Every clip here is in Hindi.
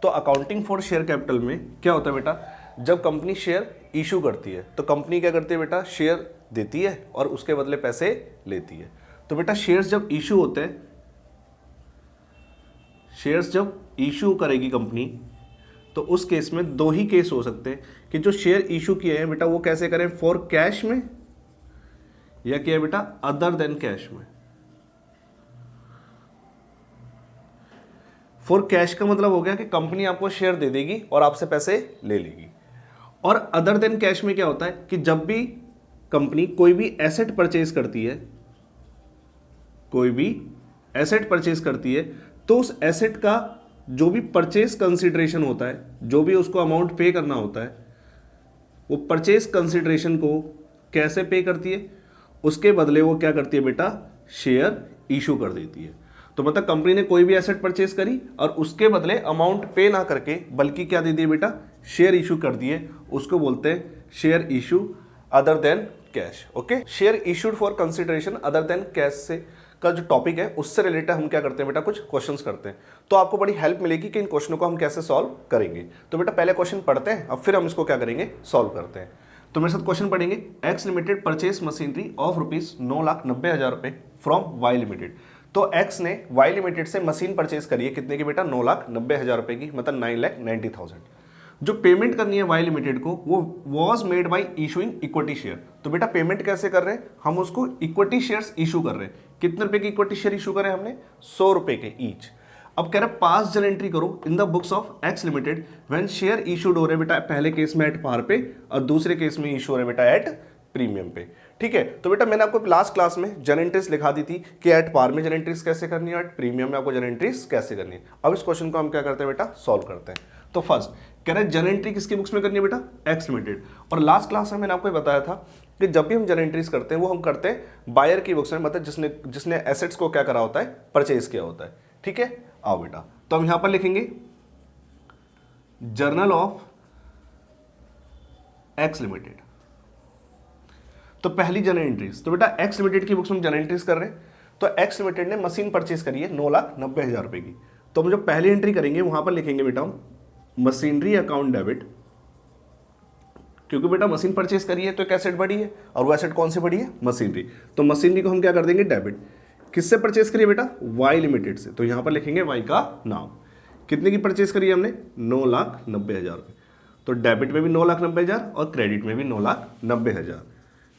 तो अकाउंटिंग फॉर शेयर कैपिटल में क्या होता है बेटा, जब कंपनी शेयर इशू करती है तो कंपनी क्या करती है बेटा, शेयर देती है और उसके बदले पैसे लेती है। तो बेटा शेयर्स जब इशू होते हैं, शेयर्स जब इशू करेगी कंपनी, तो उस केस में दो ही केस हो सकते हैं कि जो शेयर इशू किए हैं बेटा वो कैसे करें, फॉर कैश में या क्या है बेटा अदर देन कैश में। फॉर कैश का मतलब हो गया कि कंपनी आपको शेयर दे देगी और आपसे पैसे ले लेगी। और अदर देन कैश में क्या होता है कि जब भी कंपनी कोई भी एसेट परचेज करती है, कोई भी एसेट परचेज करती है, तो उस एसेट का जो भी परचेज कंसिडरेशन होता है, जो भी उसको अमाउंट पे करना होता है, वो परचेज कंसिडरेशन को कैसे पे करती है, उसके बदले वो क्या करती है बेटा, शेयर इशू कर देती है। तो मतलब कंपनी ने कोई भी एसेट परचेज करी और उसके बदले अमाउंट पे ना करके बल्कि क्या दे दिए बेटा, शेयर इशू कर दिए, उसको बोलते हैं share issue other than cash. Okay, share issued for consideration other than cash से का जो टॉपिक है उससे रिलेटेड हम क्या करते हैं बेटा, कुछ क्वेश्चंस करते हैं। तो आपको बड़ी हेल्प मिलेगी कि इन क्वेश्चनों को हम कैसे सॉल्व करेंगे। तो बेटा पहले क्वेश्चन पढ़ते हैं, अब फिर हम इसको क्या करेंगे, सॉल्व करते हैं। तो मेरे साथ क्वेश्चन पढ़ेंगे, X limited purchase machinery of ₹9,90,000 from Y limited. तो एक्स ने वाई लिमिटेड से मशीन परचेज करी है, कितने की बेटा, ₹9,90,000 की, मतलब 9,90,000। जो पेमेंट करनी है वाई लिमिटेड को वो was made by issuing equity share. तो बेटा पेमेंट कैसे कर रहे हैं, हम उसको इक्विटी शेयर्स इशू कर रहे हैं। कितने रुपए की इक्विटी शेयर इशू करें हमने, 100 रुपए के ईच। अब कह रहे पास जन एंट्री करो in the books of x limited when share issued हो रहे बेटा पहले केस में एट पार पे और दूसरे केस में इशू हो रहे बेटा एट प्रीमियम पे। ठीक है, तो बेटा मैंने आपको लास्ट क्लास में जन एंट्रीज लिखा दी थी कि एट पार में जन एंट्रीज कैसे करनी है, एट प्रीमियम में आपको जन एंट्रीज कैसे करनी है। अब इस क्वेश्चन को हम क्या करते हैं बेटा, सॉल्व करते हैं। तो फर्स्ट कह रहे जन एंट्री किसकी बुक्स में करनी है बेटा, एक्स लिमिटेड। और लास्ट क्लास में मैंने आपको बताया था कि जब भी हम जन एंट्रीज करते हैं वो हम करते हैं बायर की बुक्स में, मतलब जिसने एसेट्स को क्या करा होता है, परचेज किया होता है। ठीक है, आओ बेटा, तो हम यहां पर लिखेंगे जर्नल ऑफ एक्स लिमिटेड। तो पहली जर्नल एंट्रीज, तो बेटा एक्स लिमिटेड की बुक्स में जर्नल एंट्रीज कर रहे हैं। तो एक्स लिमिटेड ने मशीन परचेज करी है 9,90,000 रुपए की। तो हम जो पहली एंट्री करेंगे वहां पर लिखेंगे बेटा हम मशीनरी अकाउंट डेबिट, क्योंकि बेटा मशीन परचेज करी है तो एक एसेट बढ़ी है, और वो एसेट कौन सी बढ़ी है, मशीनरी। तो मशीनरी को हम क्या कर देंगे, डेबिट। किससे परचेज करिए बेटा, वाई लिमिटेड से। तो यहां पर लिखेंगे वाई का नाम। कितने की परचेज करी हमने, 9,90,000 रुपए। तो डेबिट में भी 9,90,000 और क्रेडिट में भी 9,90,000।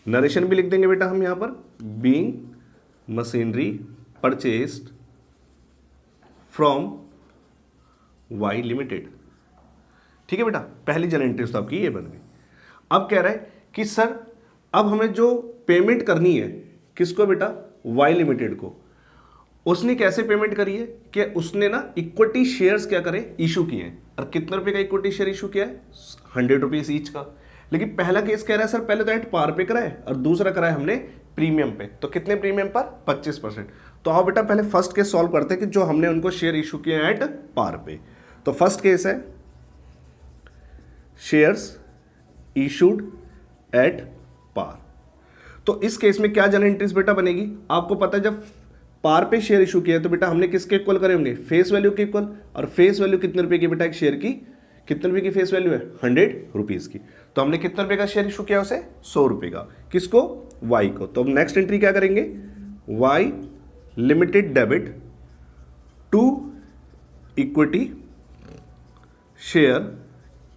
नरेशन भी लिख देंगे बेटा हम यहां पर, being machinery purchased from Y limited. ठीक है बेटा, पहली जर्नल एंट्रीज तो आपकी ये बन गई। अब कह रहा है कि सर अब हमें जो पेमेंट करनी है किसको बेटा, वाई लिमिटेड को। उसने कैसे पेमेंट करी है कि उसने ना इक्विटी शेयर्स क्या करे, इशू किए हैं। और कितने रुपए का इक्विटी शेयर इशू किया है, 100 रुपीज ईच का। लेकिन पहला केस कह रहा है सर पहले तो एट पार पे कराए और दूसरा कराए हमने प्रीमियम पे। तो कितने प्रीमियम पर, 25%। तो आओ बेटा पहले फर्स्ट केस सॉल्व करते हैं कि जो हमने उनको शेयर इशू किए हैं एट पार पे। तो फर्स्ट केस है शेयर्स इशूड एट पार। तो इस केस में क्या जर्नल एंट्रीज बेटा बनेगी, आपको पता है जब पार पे शेयर इशू किया तो बेटा हमने किसके इक्वल करे होंगे, फेस वैल्यू के इक्वल। और फेस वैल्यू कितने रुपए की बेटा, एक शेयर की कितने रुपए की फेस वैल्यू है, 100 रुपीज की। तो हमने कितने रुपए का शेयर इशू किया उसे, 100 रुपए का। किसको, वाई को। तो हम नेक्स्ट एंट्री क्या करेंगे, Y limited debit to equity share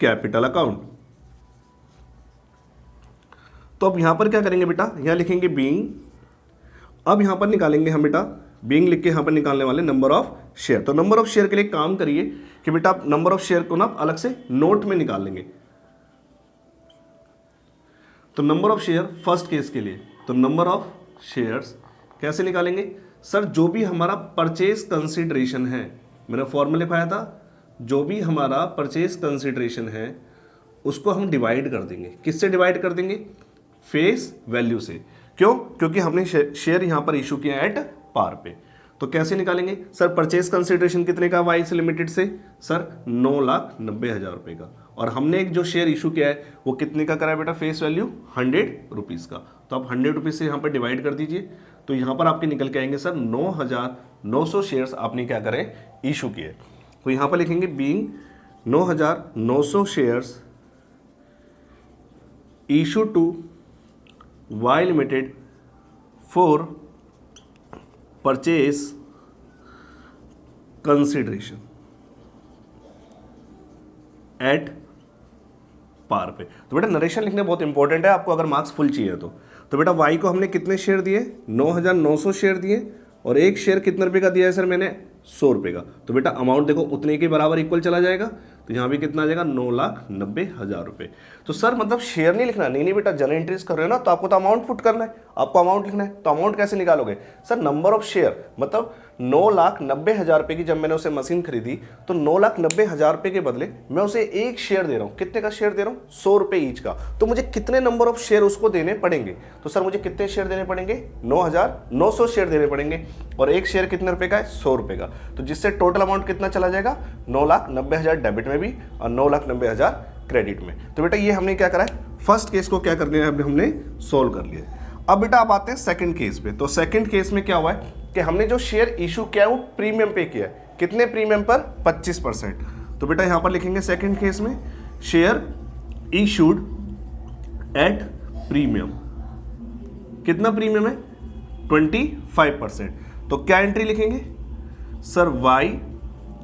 capital account. तो अब यहां पर क्या करेंगे बेटा, यहां लिखेंगे बीइंग। अब यहां पर निकालेंगे हम बेटा, बीइंग लिख के यहां पर निकालने वाले नंबर ऑफ शेयर। तो नंबर ऑफ शेयर के लिए काम करिए कि बेटा आप नंबर ऑफ शेयर को ना अलग से नोट में निकाल लेंगे। तो number of share first case के लिए, तो नंबर ऑफ शेयर्स कैसे निकालेंगे सर, जो भी हमारा परचेज कंसिडरेशन है, मैंने फॉर्मूला लिखाया था, जो भी हमारा परचेज कंसिडरेशन है उसको हम डिवाइड कर देंगे। किससे डिवाइड कर देंगे, फेस वैल्यू से। क्यों, क्योंकि हमने शेयर यहां पर इशू किया एट पार पे। तो कैसे निकालेंगे सर, परचेज कंसिडरेशन कितने का वाई से लिमिटेड से, सर 9,90,000 रुपए का। और हमने एक जो शेयर इशू किया है वो कितने का करा है बेटा, फेस वैल्यू 100 रुपीज का। तो आप 100 रुपीज से यहां पर डिवाइड कर दीजिए। तो यहां पर आपके निकल के आएंगे सर 9,900 शेयर्स आपने क्या करें, इशू किए। तो यहां पर लिखेंगे being 9,900 shares issue to Y limited for purchase consideration at par पे। तो बेटा नरेशन लिखने बहुत इंपॉर्टेंट है आपको अगर मार्क्स फुल चाहिए तो बेटा वाई को हमने कितने शेयर दिए 9,900 शेयर दिए और एक शेयर कितने रुपए का दिया है सर मैंने 100 रुपए का। तो बेटा अमाउंट देखो उतने के बराबर इक्वल चला जाएगा तो यहाँ भी कितना आ जाएगा 9,90,000 रुपए। तो सर मतलब शेयर नहीं लिखना, नहीं बेटा जनरल एंट्रीज कर रहे हो ना तो आपको तो अमाउंट पुट करना है, आपको अमाउंट लिखना है। तो अमाउंट कैसे निकालोगे सर, नंबर ऑफ शेयर मतलब 9,90,000 रुपए की जब मैंने उसे मशीन खरीदी तो 9,90,000 रुपए के बदले मैं उसे एक शेयर दे रहा हूँ। कितने का शेयर दे रहा हूँ 100 रुपए ईच का। तो मुझे कितने नंबर ऑफ शेयर उसको देने पड़ेंगे, तो सर मुझे कितने शेयर देने पड़ेंगे 9,900 शेयर देने पड़ेंगे और एक शेयर कितने रुपए का है 100 रुपए का। तो जिससे टोटल अमाउंट कितना चला जाएगा 9,90,000 डेबिट में भी और 9,90,000 क्रेडिट में। तो बेटा ये हमने क्या करा है, फर्स्ट केस को क्या करने हमने सोल्व कर लिया। अब बेटा आप आते हैं सेकंड केस पे। तो सेकंड केस में क्या हुआ है कि हमने जो शेयर इशू किया है वो प्रीमियम पे किया है। कितने प्रीमियम पर 25%। तो बेटा यहां पर लिखेंगे सेकंड केस में शेयर इशूड एट प्रीमियम। कितना प्रीमियम है 25%। तो क्या एंट्री लिखेंगे sir, Y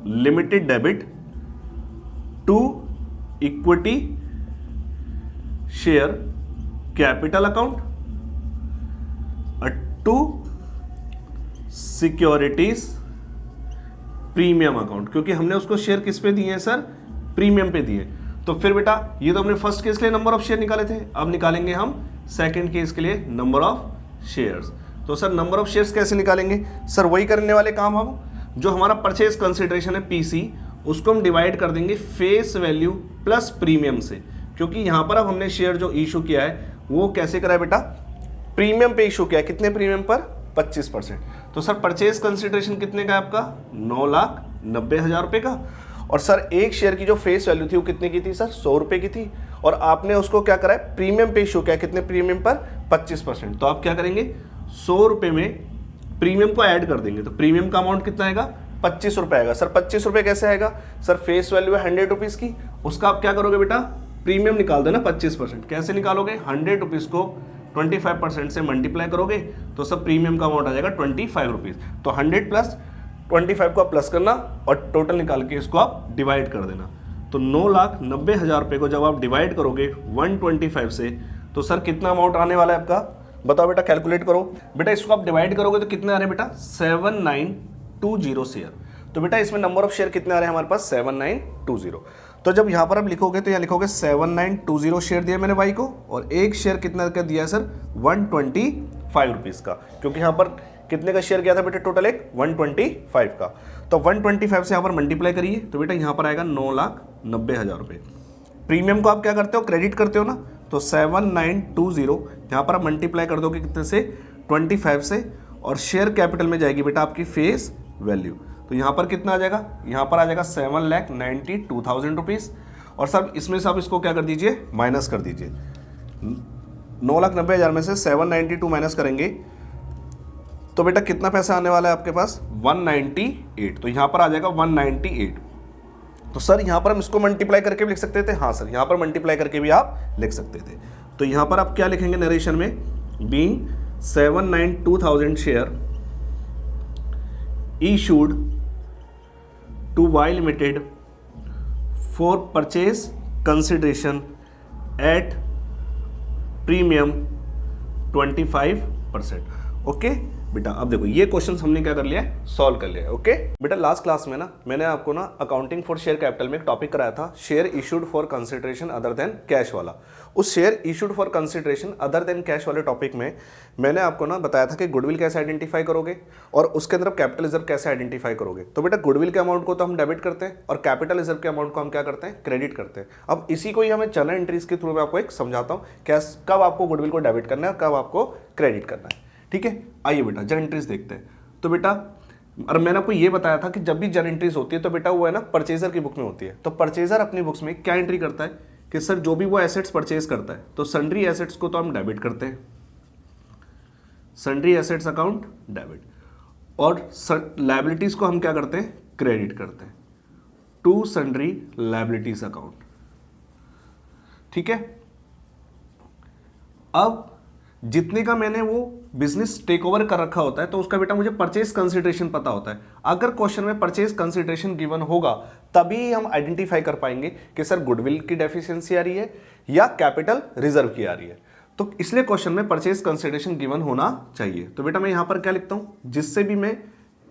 limited debit to equity share capital account to securities premium account. क्योंकि हमने उसको शेयर किस पे दिए हैं सर, प्रीमियम पे दिए। तो फिर बेटा ये तो हमने फर्स्ट केस के लिए नंबर ऑफ शेयर निकाले थे, अब निकालेंगे हम सेकंड केस के लिए नंबर ऑफ शेयर्स। तो सर नंबर ऑफ शेयर्स कैसे निकालेंगे सर, वही करने वाले काम हम जो हमारा परचेज कंसिडरेशन है पीसी उसको हम डिवाइड कर देंगे फेस वैल्यू प्लस प्रीमियम से। क्योंकि यहां पर अब हमने शेयर जो इशू किया है वो कैसे करा है बेटा, प्रीमियम पे इशू किया है। कितने प्रीमियम पर 25%। तो सर परचेज कंसिडरेशन कितने का है आपका 9,90,000 रुपए का। और सर एक शेयर की जो फेस वैल्यू थी वो कितने की थी सर 100 रुपए की थी और आपने उसको क्या करा है प्रीमियम पे इशू किया। कितने प्रीमियम पर 25%। तो आप क्या करेंगे 100 रुपए में प्रीमियम को ऐड कर देंगे तो प्रीमियम का अमाउंट कितना आएगा 25 रुपए आएगा। सर 25 रुपए कैसे आएगा सर, फेस वैल्यू है 100 रुपीज की, उसका आप क्या करोगे बेटा प्रीमियम निकाल देना 25%। कैसे निकालोगे 100 रुपीज को 25% से मल्टीप्लाई करोगे तो सब प्रीमियम का अमाउंट आ जाएगा 25 रुपीज। तो 100 प्लस 25 को आप प्लस करना और टोटल निकाल के इसको आप डिवाइड कर देना। तो 9,90,000 रुपए को जब आप डिवाइड करोगे 125 से तो सर कितना अमाउंट आने वाला है आपका, बताओ बेटा कैलकुलेट करो। बेटा इसको आप डिवाइड करोगे तो कितने आ रहे हैं बेटा 7920 शेयर। तो बेटा इसमें नंबर ऑफ शेयर कितने आ रहे हैं हमारे पास 7920। तो जब यहां पर आप लिखोगे तो यहां लिखोगे 7920 शेयर दिया मैंने वाई को और एक शेयर कितना का दिया है सर 125 रुपीज का। क्योंकि यहां पर कितने का शेयर गया था बेटा टोटल एक 125 का। तो 125 से यहां पर मल्टीप्लाई करिए तो बेटा यहां पर आएगा 9,90,000 रुपए। प्रीमियम को आप क्या करते हो क्रेडिट करते हो ना, तो 7920 यहां पर आप मल्टीप्लाई कर दोगे कितने से 25 से और शेयर कैपिटल में जाएगी बेटा आपकी फेस वैल्यू। तो यहां पर कितना आ जाएगा, यहां पर आ जाएगा 7,92,000 रुपीज। और सर इसमें से आप इसको क्या कर दीजिए माइनस कर दीजिए। 9,90,000 में से 792 माइनस करेंगे तो बेटा कितना पैसा आने वाला है आपके पास 198। तो यहां पर आ जाएगा 198। तो सर यहां पर हम इसको मल्टीप्लाई करके भी लिख सकते थे, हाँ सर यहां पर मल्टीप्लाई करके भी आप लिख सकते थे। तो यहां पर आप क्या लिखेंगे नरेशन में, being 792,000 share issued to Y Limited for purchase consideration at premium 25%। Okay बेटा अब देखो ये क्वेश्चन हमने क्या कर लिया है सॉल्व कर लिया है। ओके बेटा लास्ट क्लास में ना मैंने आपको ना अकाउंटिंग फॉर शेयर कैपिटल में एक टॉपिक कराया था share issued for consideration other than cash वाला। उस share issued for consideration other than cash वाले टॉपिक में मैंने आपको ना बताया था कि गुडविल कैसे आइडेंटिफाई करोगे और उसके अंदर कैपिटल रिजर्व कैसे आइडेंटिफाई करोगे। तो बेटा गुडविल के अमाउंट को तो हम डेबिट करते हैं और कैपिटल रिजर्व के अमाउंट को हम क्या करते हैं क्रेडिट करते हैं। अब इसी को ही हमें जर्नल एंट्रीज के थ्रू मैं आपको एक समझाता हूँ कब आपको गुडविल को डेबिट करना है और कब आपको क्रेडिट करना है। ठीक है आइए बेटा जर्नल एंट्रीज देखते हैं। तो बेटा और मैंने आपको ये बताया था कि जब भी जर्नल एंट्रीज होती है तो बेटा वो है ना परचेजर की बुक में होती है। तो परचेजर अपनी बुक्स में क्या एंट्री करता है कि सर जो भी वो एसेट्स परचेज करता है तो सन्ड्री एसेट्स को तो हम डेबिट करते हैं, सन्ड्री एसेट्स अकाउंट डेबिट, और लायबिलिटीज को हम क्या करते हैं क्रेडिट करते हैं। To sundry liabilities account. ठीक है, अब जितने का मैंने वो बिजनेस टेक ओवर कर रखा होता है तो उसका बेटा मुझे परचेज कंसिडरेशन पता होता है। अगर क्वेश्चन में परचेज कंसिडरेशन गिवन होगा तभी हम आइडेंटिफाई कर पाएंगे कि सर गुडविल की डेफिशिएंसी आ रही है या कैपिटल रिजर्व की आ रही है। तो इसलिए क्वेश्चन में परचेज कंसिडरेशन गिवन होना चाहिए। तो बेटा मैं यहां पर क्या लिखता हूं, जिससे भी मैं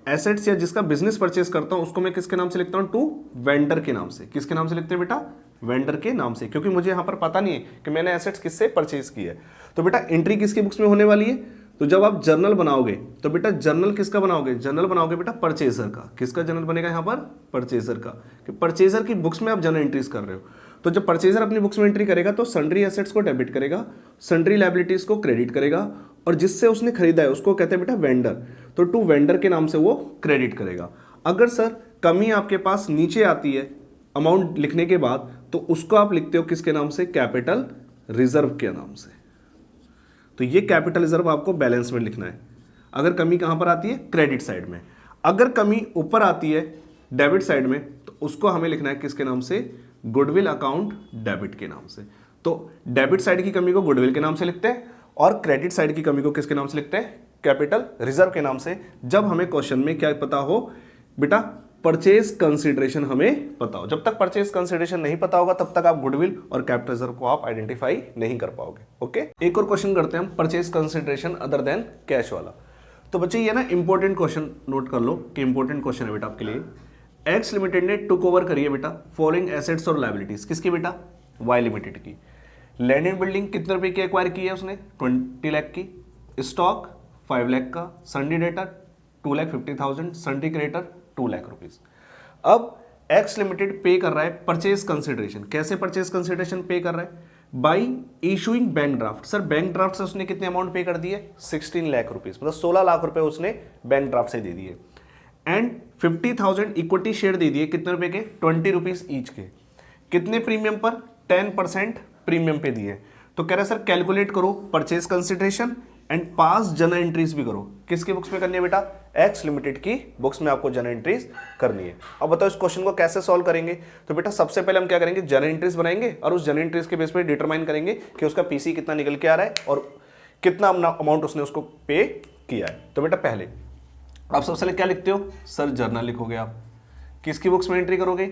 एसेट्स या जिसका बिजनेस परचेज करता हूं उसको मैं किसके नाम से लिखता हूं, टू वेंडर के नाम से। किसके नाम से लिखते हैं बेटा, वेंडर के नाम से, क्योंकि मुझे यहां पर पता नहीं है कि मैंने एसेट्स किससे परचेज की है। तो बेटा एंट्री किसकी बुक्स में होने वाली है, तो जब आप जर्नल बनाओगे तो बेटा जर्नल किसका बनाओगे, जर्नल बनाओगे बेटा परचेजर का। किसका जर्नल बनेगा यहां पर, परचेजर का, कि परचेजर की बुक्स में आप जर्नल एंट्रीज कर रहे हो। तो जब परचेजर अपनी बुक्स में एंट्री करेगा तो सन्ड्री एसेट्स को डेबिट करेगा, सन्ड्री लायबिलिटीज को क्रेडिट करेगा, और जिससे उसने खरीदा है उसको कहते हैं बेटा वेंडर, तो टू वेंडर के नाम से वो क्रेडिट करेगा। अगर सर कमी आपके पास नीचे आती है अमाउंट लिखने के बाद तो उसको आप लिखते हो किसके नाम से, कैपिटल रिजर्व के नाम से। तो ये कैपिटल रिजर्व आपको बैलेंस में लिखना है। अगर कमी कहां पर आती है, क्रेडिट साइड में। अगर कमी ऊपर आती है डेबिट साइड में तो उसको हमें लिखना है किसके नाम से, गुडविल अकाउंट डेबिट के नाम से। तो डेबिट साइड की कमी को गुडविल के नाम से लिखते हैं और क्रेडिट साइड की कमी को किसके नाम से लिखते हैं, कैपिटल रिजर्व के नाम से। जब हमें क्वेश्चन में क्या पता हो बेटा, परचेज कंसीडरेशन हमें पता हो। जब तक परचेज कंसीडरेशन नहीं पता होगा तब तक आप गुडविल और कैपिटल रिजर्व को आप आइडेंटिफाई नहीं कर पाओगे। ओके, एक और क्वेश्चन करते हैं हम, purchase consideration other than cash वाला। तो बच्चे ये ना इंपॉर्टेंट क्वेश्चन नोट कर लो कि इंपॉर्टेंट क्वेश्चन है बेटा आपके लिए। एक्स लिमिटेड ने टुक ओवर करी है बेटा फॉलोइंग एसेट्स और लायबिलिटीज। किसकी बेटा, वाई लिमिटेड की। लैंड एंड बिल्डिंग कितने रुपए की एक्वायर की है उसने, 20 लाख की। स्टॉक 5 लाख का। Sundry debtor 2,50,000। Sundry creditor 2 lakh rupees. अब एक्स लिमिटेड पे कर रहा है परचेज कंसिडरेशन। कैसे परचेज कंसिडरेशन पे कर रहा है, by issuing bank draft. Sir bank draft से उसने कितने अमाउंट पे कर दी है, 16 लाख रुपीज, मतलब 16 लाख रुपए उसने बैंक ड्राफ्ट से दे दिए। एंड 50,000 इक्विटी शेयर दे दिए, कितने रुपए के, 20 रुपीज ईच के। कितने प्रीमियम पर, 10% प्रीमियम पे दिए। तो कह रहा है सर कैलकुलेट करो purchase consideration and pass journal entries भी करो। किसकी बुक्स में करनी है बेटा, एक्स लिमिटेड की बुक्स में आपको जर्नल एंट्रीज करनी है। अब बताओ इस क्वेश्चन को कैसे सॉल्व करेंगे। तो बेटा सबसे पहले हम क्या करेंगे, जर्नल एंट्रीज बनाएंगे और उस जर्नल एंट्रीज के बेस पे डिटरमाइन करेंगे कि उसका पीसी कितना निकल के आ रहा है और कितना अमाउंट उसने उसको पे किया है। तो बेटा पहले आप सबसे पहले क्या लिखते हो, सर जर्नल लिखोगे आप। किसकी बुक्स में एंट्री करोगे,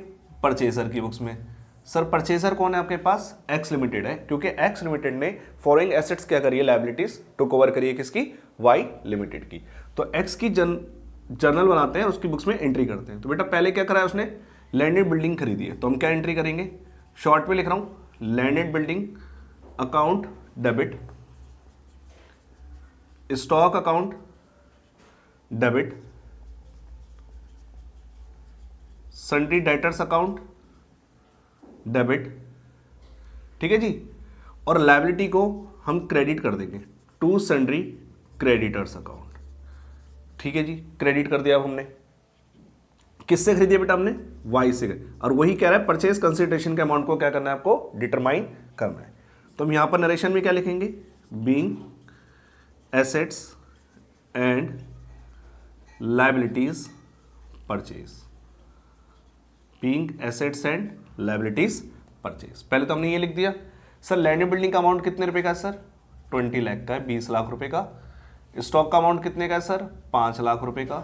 परचेजर की बुक्स में। सर परचेजर कौन है आपके पास, एक्स लिमिटेड है, क्योंकि एक्स लिमिटेड ने फॉलोइंग एसेट्स क्या करी है, लायबिलिटीज टुक ओवर करी है किसकी, वाई लिमिटेड की। तो एक्स की जर्नल बनाते हैं, उसकी बुक्स में एंट्री करते हैं। तो बेटा पहले क्या करा है उसने, लैंडेड बिल्डिंग खरीदी है, तो हम क्या एंट्री करेंगे, शॉर्ट में लिख रहा हूं, landed building account debit, stock account debit, sundry debtors account debit. ठीक है जी, और लायबिलिटी को हम क्रेडिट कर देंगे, टू सन्ड्री क्रेडिटर्स अकाउंट। ठीक है जी, क्रेडिट कर दिया अब हमने। किससे खरीदी बेटा हमने, वाई से। और वही कह रहा है परचेज कंसिडरेशन के अमाउंट को क्या करना है आपको, डिटरमाइन करना है। तो हम यहां पर नरेशन में क्या लिखेंगे, being assets and liabilities purchase, being assets and liabilities purchase. पहले तो हमने ये लिख दिया। सर लैंड एंड बिल्डिंग का अमाउंट कितने रुपए का है सर, 20 लाख का है, 20 लाख रुपए का। स्टॉक का अमाउंट कितने का है सर, 5 लाख रुपए का।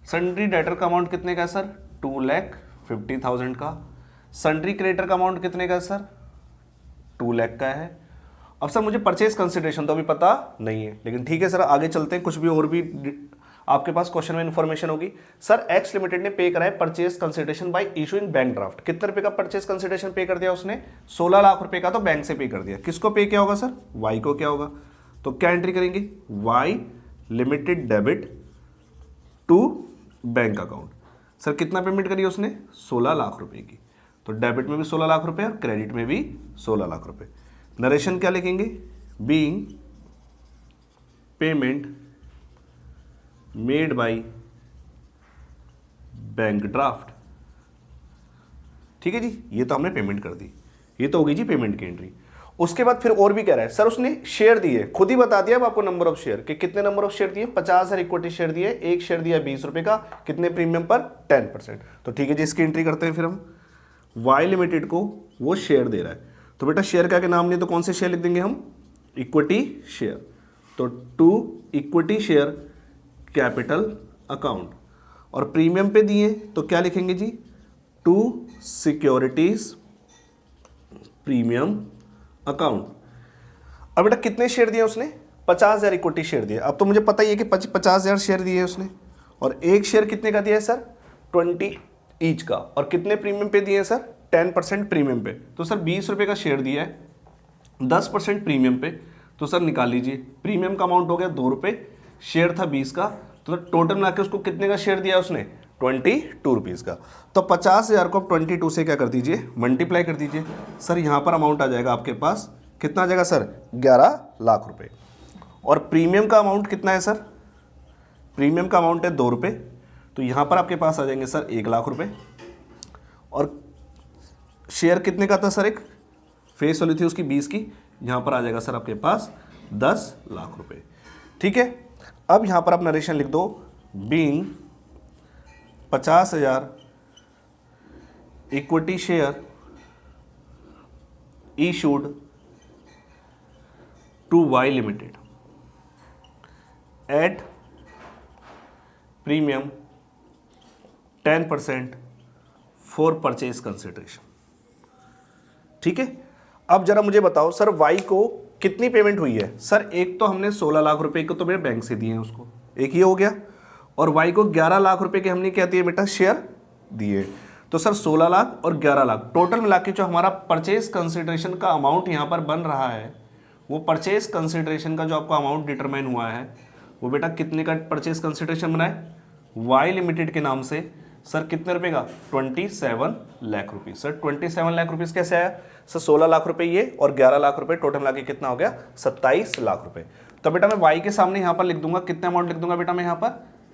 सन्ड्री डेटर का अमाउंट कितने का है सर, 2,50,000 का। सन्ड्री क्रेडिटर का अमाउंट कितने का है सर, 2 लाख का है। अब सर मुझे परचेज कंसिडरेशन तो अभी पता नहीं है, लेकिन ठीक है सर आगे चलते हैं, कुछ भी और भी आपके पास क्वेश्चन में इंफॉर्मेशन होगी। सर एक्स लिमिटेड ने पे करा है purchase consideration bye issuing bank draft. कितने रुपए का परचेज कंसिडरेशन पे कर दिया उसने, 16 लाख रुपए का तो बैंक से पे कर दिया। किसको पे किया होगा सर, वाई को क्या होगा। तो क्या एंट्री करेंगे, Y limited debit to bank account. Sir कितना पेमेंट करी उसने, 16 लाख रुपए की। तो डेबिट में भी 16 लाख रुपए और क्रेडिट में भी 16 लाख रुपए। नरेशन क्या लिखेंगे, being payment made by bank draft. ठीक है जी, ये तो हमने पेमेंट कर दी, ये तो होगी जी पेमेंट की एंट्री। उसके बाद फिर और भी कह रहा है सर उसने शेयर दिए, खुद ही बता दिया अब आपको नंबर ऑफ शेयर कि कितने नंबर ऑफ शेयर दिए, 50,000 इक्विटी शेयर दिए, एक शेयर दिया 20 रुपए का, कितने प्रीमियम पर 10%। तो ठीक है जी, इसकी एंट्री करते हैं फिर हम। वाई लिमिटेड को वो शेयर दे रहा है, तो बेटा शेयर का नाम नहीं तो कौन से शेयर लिख देंगे हम, इक्विटी शेयर। तो to equity share capital account, और प्रीमियम पे दिए तो क्या लिखेंगे जी, टू सिक्योरिटीज प्रीमियम अकाउंट। अब बेटा कितने शेयर दिए उसने, 50,000 इक्विटी शेयर दिए। अब तो मुझे पता ही है कि 50,000 शेयर दिए उसने, और एक शेयर कितने का दिया है सर, 20 ईच का, और कितने प्रीमियम पे दिए हैं सर, 10% प्रीमियम पे। तो सर 20 रुपए का शेयर दिया है 10% प्रीमियम पे, तो सर निकाल लीजिए, प्रीमियम का अमाउंट हो गया 2 रुपये, शेयर था 20 का, तो टोटल मिला के उसको कितने का शेयर दिया उसने, 22 रुपीज़ का। तो 50,000 को आप 22 से क्या कर दीजिए, मल्टीप्लाई कर दीजिए। सर यहाँ पर अमाउंट आ जाएगा आपके पास, कितना आ जाएगा सर, 11 लाख रुपए। और प्रीमियम का अमाउंट कितना है सर, प्रीमियम का अमाउंट है 2 रुपये, तो यहाँ पर आपके पास आ जाएंगे सर 1 लाख रुपए। और शेयर कितने का था सर, एक फेस वैल्यू थी उसकी 20 की, यहाँ पर आ जाएगा सर आपके पास 10 लाख रुपए। ठीक है, अब यहाँ पर आप नरेशन लिख दो, being 50,000 equity share issued to Y limited at premium 10% for purchase consideration. ठीक है, अब जरा मुझे बताओ सर वाई को कितनी पेमेंट हुई है। सर एक तो हमने 16 लाख रुपए को तो मेरे बैंक से दिए हैं उसको, एक ये हो गया, और वाई को 11 लाख रुपए के हमने क्या दिए बेटा, शेयर दिए। तो सर 16 लाख और 11 लाख टोटल मिला के जो हमारा परचेज कंसिडरेशन का अमाउंट यहाँ पर बन रहा है, वो परचेज कंसिडरेशन का जो आपका अमाउंट डिटरमाइन हुआ है वो बेटा कितने का परचेज कंसिडरेशन बना है, वाई लिमिटेड के नाम से। सर कितने रुपए का, 27 lakh rupees. Sir 27 lakh rupees कैसे आया, सर 16 लाख रुपए ये और 11 लाख रुपए टोटल मिला के कितना हो गया, 27 लाख रुपए। तो बेटा मैं वाई के सामने यहाँ पर लिख दूंगा, कितना अमाउंट लिख दूंगा बेटा मैं यहाँ पर,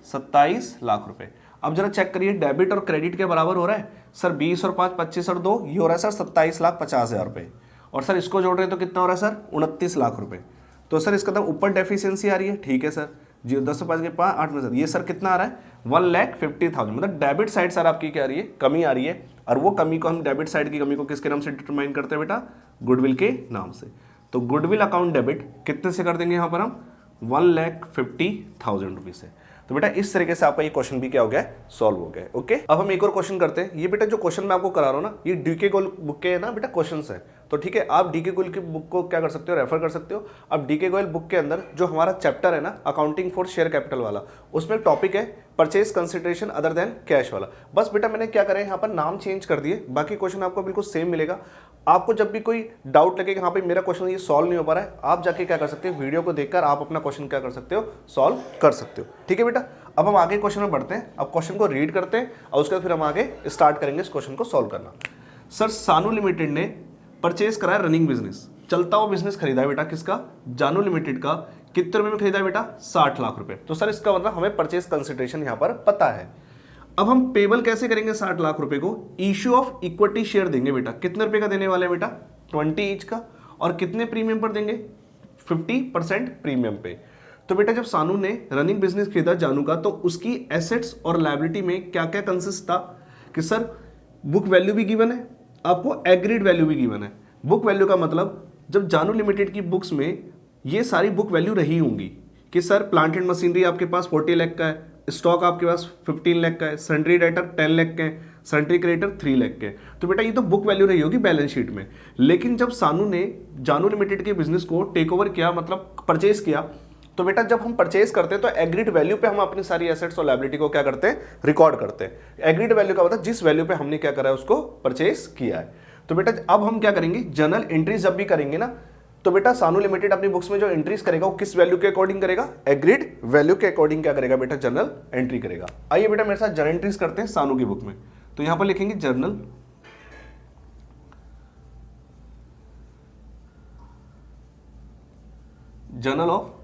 27 लाख रुपए। अब जरा चेक करिए डेबिट और क्रेडिट के बराबर हो रहा है। सर 20 और 5 25 और 2 ये हो रहा है सर 27,50,000 रुपए, और सर इसको जोड़ रहे हैं तो कितना हो रहा है सर, 29 लाख रुपए। तो सर इसका ऊपर डेफिशिएंसी आ रही है, ठीक है सर, 10 5 के 5 8 में सर ये सर कितना आ रहा है, 1,50,000। मतलब डेबिट साइड सर आपकी क्या आ रही है, कमी आ रही है, और वो कमी को हम डेबिट साइड की कमी को किसके नाम से डिटरमाइन करते हैं बेटा, गुडविल के नाम से। तो गुडविल अकाउंट डेबिट कितने से कर देंगे यहाँ पर हम, 1,50,000 रुपीज से। तो बेटा इस तरीके से आपका ये क्वेश्चन भी क्या हो गया, सॉल्व हो गया। ओके, अब हम एक और क्वेश्चन करते हैं। ये बेटा जो क्वेश्चन मैं आपको करा रहा हूँ ना, ये डीके गोयल बुक के है ना बेटा क्वेश्चंस है, तो ठीक है, आप डीके गोयल की बुक को क्या कर सकते हो, रेफर कर सकते हो। अब डीके गोयल बुक के अंदर जो हमारा चैप्टर है ना अकाउंटिंग फॉर शेयर कैपिटल वाला, उसमें एक टॉपिक है purchase consideration other than cash वाला। बस बेटा मैंने क्या करा है, यहाँ पर नाम चेंज कर दिए, बाकी क्वेश्चन आपको बिल्कुल सेम मिलेगा। आपको जब भी कोई डाउट लगे कि हाँ भाई मेरा क्वेश्चन ये सॉल्व नहीं हो पा रहा है, आप जाके क्या कर सकते हो, वीडियो को देखकर आप अपना क्वेश्चन क्या कर सकते हो, सॉल्व कर सकते हो। ठीक है बेटा, अब हम आगे क्वेश्चन में बढ़ते हैं। अब क्वेश्चन को रीड करते हैं और उसके बाद फिर हम आगे स्टार्ट करेंगे इस क्वेश्चन को सॉल्व करना। सर सानू लिमिटेड ने परचेज करा है रनिंग बिजनेस, चलता हुआ बिजनेस खरीदा है बेटा, किसका, जानू लिमिटेड का। कितने रुपए में खरीदा है बेटा, 60 लाख रुपए। तो सर इसका मतलब हमें परचेज कंसिडरेशन यहाँ पर पता है। अब हम पेबल कैसे करेंगे 60 लाख रुपए को, इश्यू ऑफ इक्विटी शेयर देंगे बेटा। कितने रुपए का देने वाले हैं बेटा, 20 ईच का, और कितने प्रीमियम पर देंगे, 50% प्रीमियम पे। तो बेटा जब सानू ने रनिंग बिजनेस खरीदा जानू का, तो उसकी एसेट्स और लायबिलिटी में क्या क्या कंसिस्ट था, कि सर बुक वैल्यू भी गिवन है, आपको एग्रीड वैल्यू भी गिवन है। बुक वैल्यू का मतलब जब जानू लिमिटेड की बुक्स में ये सारी बुक वैल्यू रही होंगी कि सर प्लांट एंड मशीनरी आपके पास 40 लाख का है, स्टॉक आपके पास 15 लाख का है, सन्ड्री डेटर 10 लाख के हैं, सन्ड्री क्रेडिटर 3 लाख के। तो बेटा ये तो बुक वैल्यू रही होगी बैलेंस शीट में। लेकिन जब सानू ने जानू लिमिटेड के बिजनेस को टेक ओवर किया, मतलब परचेज किया, तो बेटा जब हम परचेज करते हैं तो एग्रीड वैल्यू पे हम अपनी सारी एसेट्स और लायबिलिटी को क्या करते हैं, रिकॉर्ड करते हैं। एग्रीड वैल्यू का मतलब जिस वैल्यू पे हमने क्या करा है उसको परचेज किया है। तो बेटा अब हम क्या करेंगे, जर्नल एंट्रीज जब भी करेंगे ना, तो बेटा सानू लिमिटेड अपनी बुक्स में जो एंट्रीज करेगा वो किस वैल्यू के अकॉर्डिंग करेगा, एग्रीड वैल्यू के अकॉर्डिंग क्या करेगा बेटा, जर्नल एंट्री करेगा। आइए बेटा मेरे साथ जर्नल एंट्रीज करते हैं सानू की बुक में। तो यहां पर लिखेंगे जर्नल ऑफ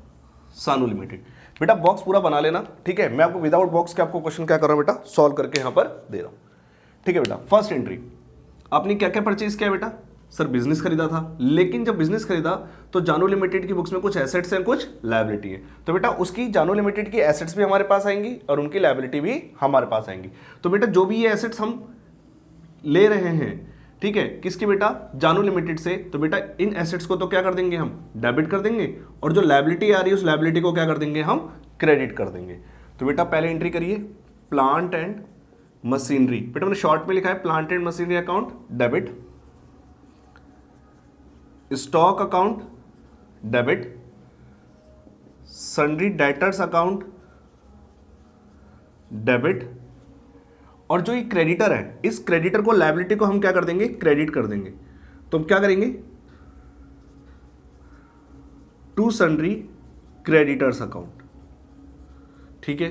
सानू लिमिटेड। बेटा बॉक्स पूरा बना लेना, ठीक है। मैं आपको विदाउट बॉक्स के आपको क्वेश्चन क्या कर रहा हूं बेटा, सॉल्व करके यहां पर दे रहा हूं। ठीक है बेटा, फर्स्ट एंट्री आपने क्या क्या परचेज किया बेटा, सर बिजनेस खरीदा था, लेकिन जब बिजनेस खरीदा तो जानू लिमिटेड की बुक्स में कुछ एसेट्स हैं, कुछ लायबिलिटी है। तो बेटा उसकी जानू लिमिटेड की एसेट्स भी हमारे पास आएंगी और उनकी लायबिलिटी भी हमारे पास आएंगी। तो बेटा जो भी ये एसेट्स हम ले रहे हैं, ठीक है, किसकी बेटा, जानू लिमिटेड से, तो बेटा इन एसेट्स को तो क्या कर देंगे हम, डेबिट कर देंगे, और जो लायबिलिटी आ रही है उस लायबिलिटी को क्या कर देंगे हम, क्रेडिट कर देंगे। तो बेटा पहले एंट्री करिए, प्लांट एंड मशीनरी, बेटा मैंने शॉर्ट में लिखा है plant and machinery account debit, stock account debit, sundry debtors account debit, और जो ये क्रेडिटर है इस क्रेडिटर को, लायबिलिटी को हम क्या कर देंगे, क्रेडिट कर देंगे। तो हम क्या करेंगे, टू सन्ड्री क्रेडिटर्स अकाउंट, ठीक है।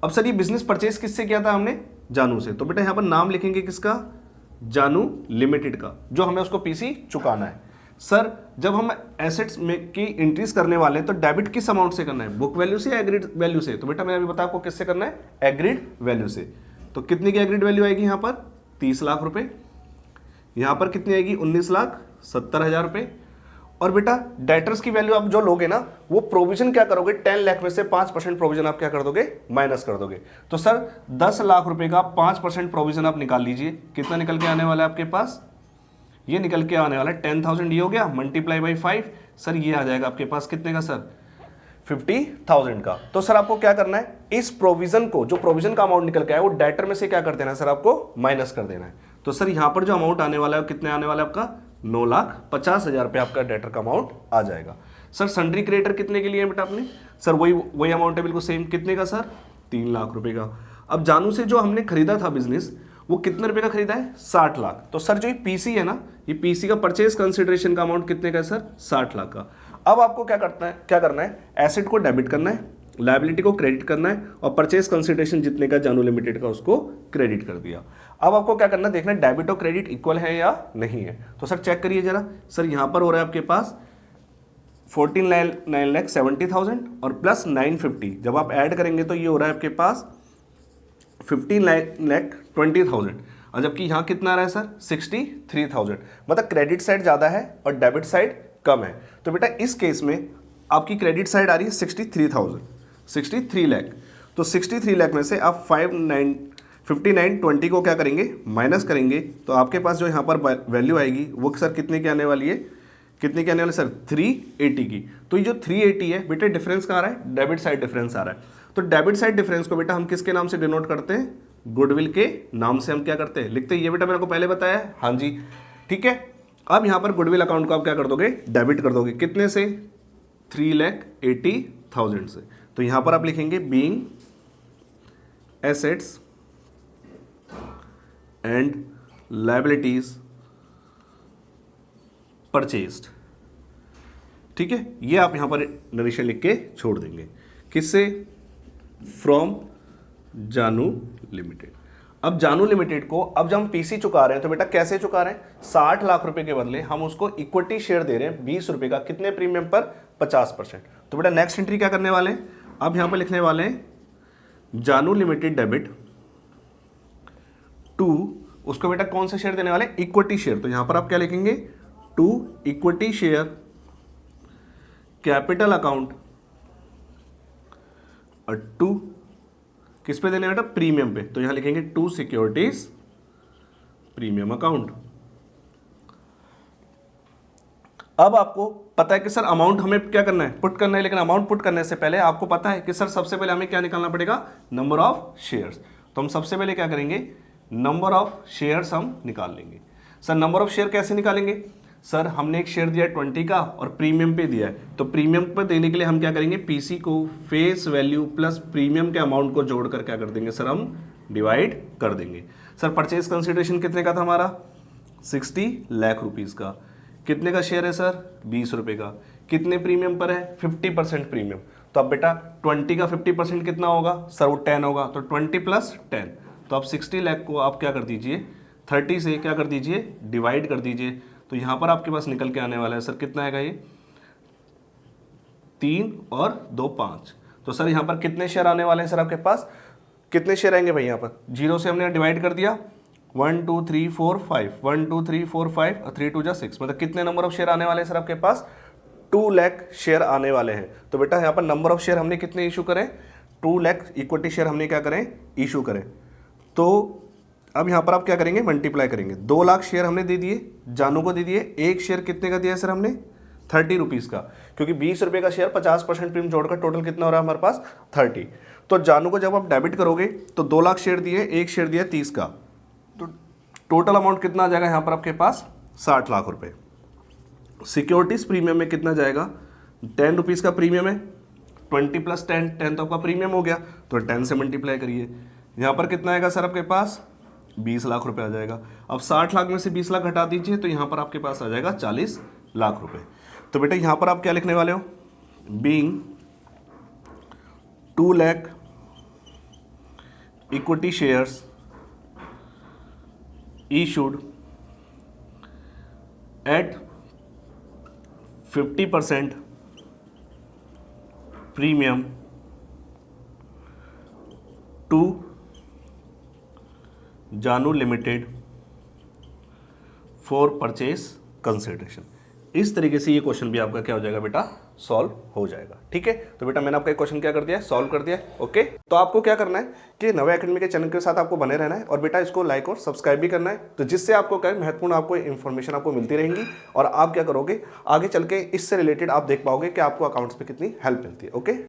अब सर ये बिजनेस परचेज किससे किया था हमने, जानू से, तो बेटा यहां पर नाम लिखेंगे किसका, जानू लिमिटेड का, जो हमें उसको पीसी चुकाना है। सर जब हम एसेट्स में की इंक्रीज करने वाले हैं तो डेबिट किस अमाउंट से करना है, बुक वैल्यू से या एग्रीड वैल्यू से, तो बेटा मैंने अभी बताया आपको किससे करना है, एग्रीड वैल्यू से। तो कितनी की एग्रीड वैल्यू आएगी यहाँ पर, 30 लाख रुपए, यहाँ पर कितनी आएगी, 19,70,000 रुपए। और बेटा डेटर्स की वैल्यू आप जो लोगे ना, वो प्रोविजन क्या करोगे, 10 लाख में से 5% प्रोविजन आप क्या कर दोगे, माइनस कर दोगे। तो सर 10 लाख रुपए का 5% प्रोविजन आप निकाल लीजिए, कितना निकल के आने वाला है आपके पास, ये निकल के आने वाला है 10,000, ये हो गया, मल्टीप्लाई बाई 5, सर ये आ जाएगा आपके पास कितने का सर, 50,000 का। तो सर आपको क्या करना है, इस प्रोविजन को, जो प्रोविजन का अमाउंट निकल के आया वो डेटर में से क्या कर देना है सर, आपको माइनस कर देना है। तो सर यहां पर जो अमाउंट आने वाला है कितने आने वाला है आपका, 9,50,000 रुपये आपका डेटर का अमाउंट आ जाएगा। सर सन्ड्री क्रेडिटर कितने के लिए बेटा आपने, सर वही अमाउंट है बिल्कुल सेम, कितने का सर, 3 लाख रुपए का। अब जानू से जो हमने खरीदा था बिजनेस, वो कितने रुपए का खरीदा है, 60 लाख। तो सर जो ये पीसी है ना, ये पीसी का परचेज कंसिडरेशन का अमाउंट कितने का है सर, 60 लाख का। अब आपको क्या करना है, एसेट को डेबिट करना है, लायबिलिटी को क्रेडिट करना है, और परचेज कंसिडरेशन जितने का जानू लिमिटेड का उसको क्रेडिट कर दिया। अब आपको क्या करना है, देखना है डेबिट और क्रेडिट इक्वल है या नहीं है। तो सर चेक करिए जरा, सर यहां पर हो रहा है आपके पास 14,970,000 और प्लस 950, जब आप ऐड करेंगे तो ये हो रहा है आपके पास 15,20,000, और जबकि यहां कितना आ रहा है सर, 63,000, मतलब क्रेडिट साइड ज्यादा है और डेबिट साइड कम है। तो बेटा इस केस में आपकी क्रेडिट साइड आ रही है 63 लाख। तो 63 लाख में से आप 5920 को क्या करेंगे, माइनस करेंगे, तो आपके पास जो यहाँ पर वैल्यू आएगी वो सर कितने की आने वाली है, कितने की आने वाली सर, 380 की। तो ये जो 380 है बेटा, डिफरेंस कहाँ आ रहा है, डेबिट साइड डिफरेंस आ रहा है। तो डेबिट साइड डिफरेंस को बेटा हम किसके नाम से डिनोट करते हैं, गुडविल के नाम से हम क्या करते हैं, लिखते हैं। ये बेटा मैंने को पहले बताया है, हाँ जी, ठीक है। अब यहां पर गुडविल अकाउंट को आप क्या कर दोगे, डेबिट कर दोगे, कितने से, 3,80,000 से। तो यहां पर आप लिखेंगे being assets and liabilities purchased, ठीक है। ये आप यहां पर नरेशन लिख के छोड़ देंगे, किससे, फ्रॉम जानू लिमिटेड। अब जानू लिमिटेड को अब जब हम पीसी चुका रहे हैं तो बेटा कैसे चुका रहे हैं, 60 लाख रुपए के बदले हम उसको इक्विटी शेयर दे रहे हैं 20 रुपए का, कितने प्रीमियम पर, 50%। तो बेटा नेक्स्ट एंट्री क्या करने वाले हैं, अब यहां पर लिखने वाले हैं जानू लिमिटेड डेबिट टू, उसको बेटा कौन से शेयर देने वाले, इक्विटी शेयर। तो यहां पर आप क्या लिखेंगे, to equity share capital account, और टू किस पे देने बेटा, प्रीमियम पे। तो यहां लिखेंगे टू सिक्योरिटीज प्रीमियम अकाउंट। अब आपको पता है कि सर अमाउंट हमें क्या करना है, पुट करना है, लेकिन अमाउंट पुट करने से पहले आपको पता है कि सर सबसे पहले हमें क्या निकालना पड़ेगा, नंबर ऑफ शेयर्स। तो हम सबसे पहले क्या करेंगे, नंबर ऑफ शेयर्स हम निकाल लेंगे। सर नंबर ऑफ शेयर कैसे निकालेंगे, सर हमने एक शेयर दिया 20 का और प्रीमियम पे दिया है, तो प्रीमियम पे देने के लिए हम क्या करेंगे, पीसी को फेस वैल्यू प्लस प्रीमियम के अमाउंट को जोड़कर क्या कर देंगे सर, हम डिवाइड कर देंगे। सर परचेज कंसिडरेशन कितने का था हमारा, 60 लाख रुपीस का, कितने का शेयर है सर, 20 रुपए का, कितने प्रीमियम पर है, 50% प्रीमियम। तो अब बेटा 20 का 50% कितना होगा सर, वो 10 होगा, तो 20 प्लस 10, तो आप 60 लाख को आप क्या कर दीजिए, 30 से क्या कर दीजिए, डिवाइड कर दीजिए। तो यहां पर आपके पास निकल के आने वाला है सर, कितना आएगा ये, 3 और 2 5। तो सर यहां पर कितने शेयर आने वाले हैं सर आपके पास, कितने शेयर आएंगे भाई, यहां पर 0 से हमने डिवाइड कर दिया 1 2 3 4 5, 1 2 3 4 5 और 3 2 जा 6, मतलब कितने नंबर ऑफ शेयर आने वाले हैं सर आपके पास? 2 लाख शेयर आने वाले हैं। तो बेटा यहाँ पर नंबर ऑफ शेयर हमने कितने इशू करें? 2 लाख इक्विटी शेयर हमने क्या करें? इशू करें। तो अब यहाँ पर आप क्या करेंगे? मल्टीप्लाई करेंगे। 2 लाख शेयर हमने दे दिए, जानू को दे दिए। एक शेयर कितने का दिया सर हमने? 30 रुपीज़ का, क्योंकि 20 रुपये का शेयर 50% प्रीमियम जोड़कर टोटल कितना हो रहा है हमारे पास? 30। तो जानू को जब आप डेबिट करोगे तो 2 लाख शेयर दिए, एक शेयर दिया 30 का, तो टोटल अमाउंट कितना आ जाएगा यहाँ पर आपके पास? 60 लाख रुपए। सिक्योरिटीज प्रीमियम में कितना जाएगा? 10 रुपीज़ का प्रीमियम है, 20 + 10, 10 तो आपका प्रीमियम हो गया, तो 10 से मल्टीप्लाई करिए। यहाँ पर कितना आएगा सर आपके पास? 20 लाख रुपए आ जाएगा। अब 60 लाख में से 20 लाख घटा दीजिए, तो यहाँ पर आपके पास आ जाएगा 40 लाख रुपए। तो बेटा यहाँ पर आप क्या लिखने वाले हो? Being 2 lakh equity shares issued at 50% premium to जानू लिमिटेड फॉर परचेज कंसिडरेशन। इस तरीके से ये क्वेश्चन भी आपका क्या हो जाएगा बेटा? सॉल्व हो जाएगा। ठीक है, तो बेटा मैंने आपका क्वेश्चन क्या कर दिया? सॉल्व कर दिया। ओके, तो आपको क्या करना है कि नवे एकेडमी के चैनल के साथ आपको बने रहना है, और बेटा इसको लाइक और सब्सक्राइब भी करना है, तो जिससे आपको क्या महत्वपूर्ण आपको इन्फॉर्मेशन आपको मिलती रहेंगी, और आप क्या करोगे आगे चल के इससे रिलेटेड आप देख पाओगे कि आपको अकाउंट्स में कितनी हेल्प मिलती है। ओके।